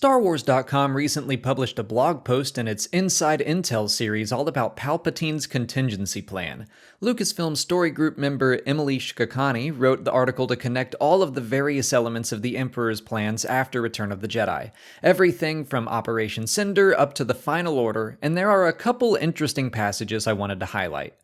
StarWars.com recently published a blog post in its Inside Intel series all about Palpatine's contingency plan. Lucasfilm Story Group member Emily Shkakani wrote the article to connect all of the various elements of the Emperor's plans after Return of the Jedi. Everything from Operation Cinder up to the Final Order, and there are a couple interesting passages I wanted to highlight.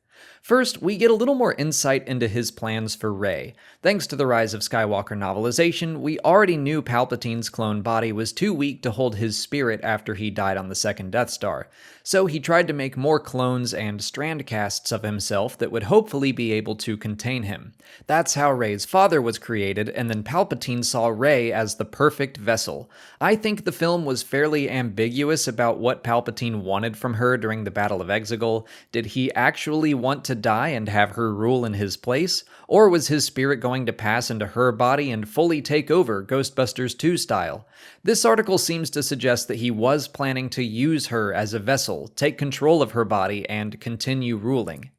First, we get a little more insight into his plans for Rey. Thanks to the Rise of Skywalker novelization, we already knew Palpatine's clone body was too weak to hold his spirit after he died on the second Death Star, so he tried to make more clones and strand casts of himself that would hopefully be able to contain him. That's how Rey's father was created, and then Palpatine saw Rey as the perfect vessel. I think the film was fairly ambiguous about what Palpatine wanted from her during the Battle of Exegol. Did he actually want to die and have her rule in his place? Or was his spirit going to pass into her body and fully take over, Ghostbusters 2 style? This article seems to suggest that he was planning to use her as a vessel, take control of her body, and continue ruling.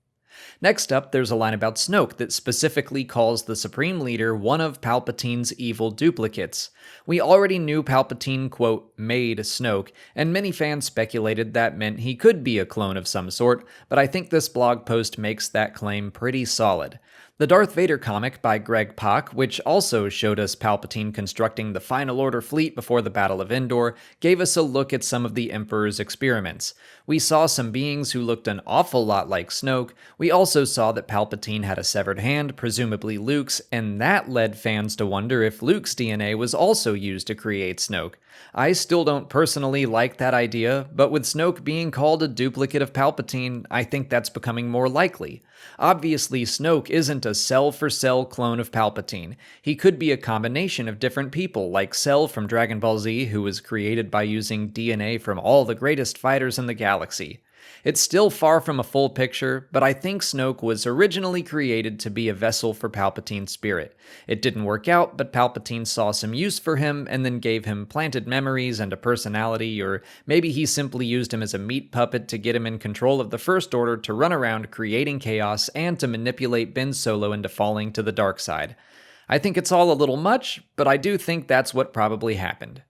Next up, there's a line about Snoke that specifically calls the Supreme Leader one of Palpatine's evil duplicates. We already knew Palpatine, quote, made Snoke, and many fans speculated that meant he could be a clone of some sort, but I think this blog post makes that claim pretty solid. The Darth Vader comic by Greg Pak, which also showed us Palpatine constructing the Final Order fleet before the Battle of Endor, gave us a look at some of the Emperor's experiments. We saw some beings who looked an awful lot like Snoke. We also saw that Palpatine had a severed hand, presumably Luke's, and that led fans to wonder if Luke's DNA was also used to create Snoke. I still don't personally like that idea, but with Snoke being called a duplicate of Palpatine, I think that's becoming more likely. Obviously, Snoke isn't a cell-for-cell clone of Palpatine. He could be a combination of different people, like Cell from Dragon Ball Z, who was created by using DNA from all the greatest fighters in the galaxy. It's still far from a full picture, but I think Snoke was originally created to be a vessel for Palpatine's spirit. It didn't work out, but Palpatine saw some use for him and then gave him planted memories and a personality, or maybe he simply used him as a meat puppet to get him in control of the First Order to run around creating chaos and to manipulate Ben Solo into falling to the dark side. I think it's all a little much, but I do think that's what probably happened.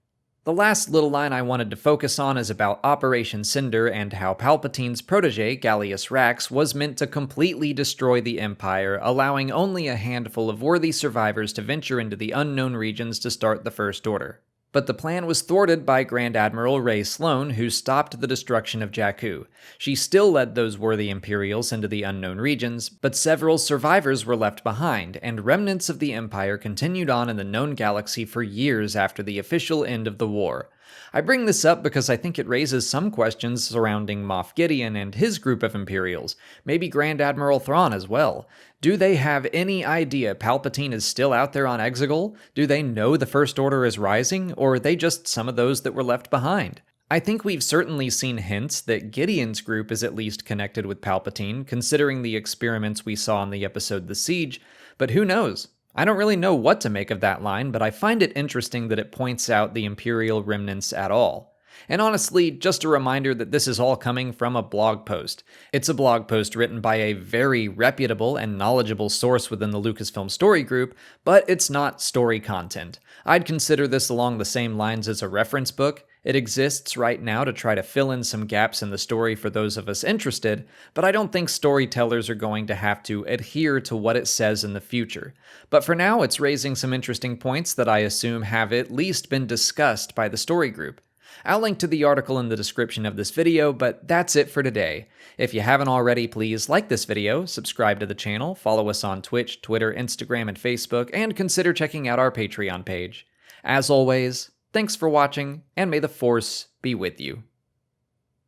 The last little line I wanted to focus on is about Operation Cinder and how Palpatine's protege, Gallius Rax, was meant to completely destroy the Empire, allowing only a handful of worthy survivors to venture into the unknown regions to start the First Order. But the plan was thwarted by Grand Admiral Rae Sloane, who stopped the destruction of Jakku. She still led those worthy Imperials into the unknown regions, but several survivors were left behind, and remnants of the Empire continued on in the known galaxy for years after the official end of the war. I bring this up because I think it raises some questions surrounding Moff Gideon and his group of Imperials, maybe Grand Admiral Thrawn as well. Do they have any idea Palpatine is still out there on Exegol? Do they know the First Order is rising, or are they just some of those that were left behind? I think we've certainly seen hints that Gideon's group is at least connected with Palpatine, considering the experiments we saw in the episode The Siege, but who knows? I don't really know what to make of that line, but I find it interesting that it points out the Imperial remnants at all. And honestly, just a reminder that this is all coming from a blog post. It's a blog post written by a very reputable and knowledgeable source within the Lucasfilm Story Group, but it's not story content. I'd consider this along the same lines as a reference book. It exists right now to try to fill in some gaps in the story for those of us interested, but I don't think storytellers are going to have to adhere to what it says in the future. But for now, it's raising some interesting points that I assume have at least been discussed by the story group. I'll link to the article in the description of this video, but that's it for today. If you haven't already, please like this video, subscribe to the channel, follow us on Twitch, Twitter, Instagram, and Facebook, and consider checking out our Patreon page. As always, thanks for watching, and may the Force be with you.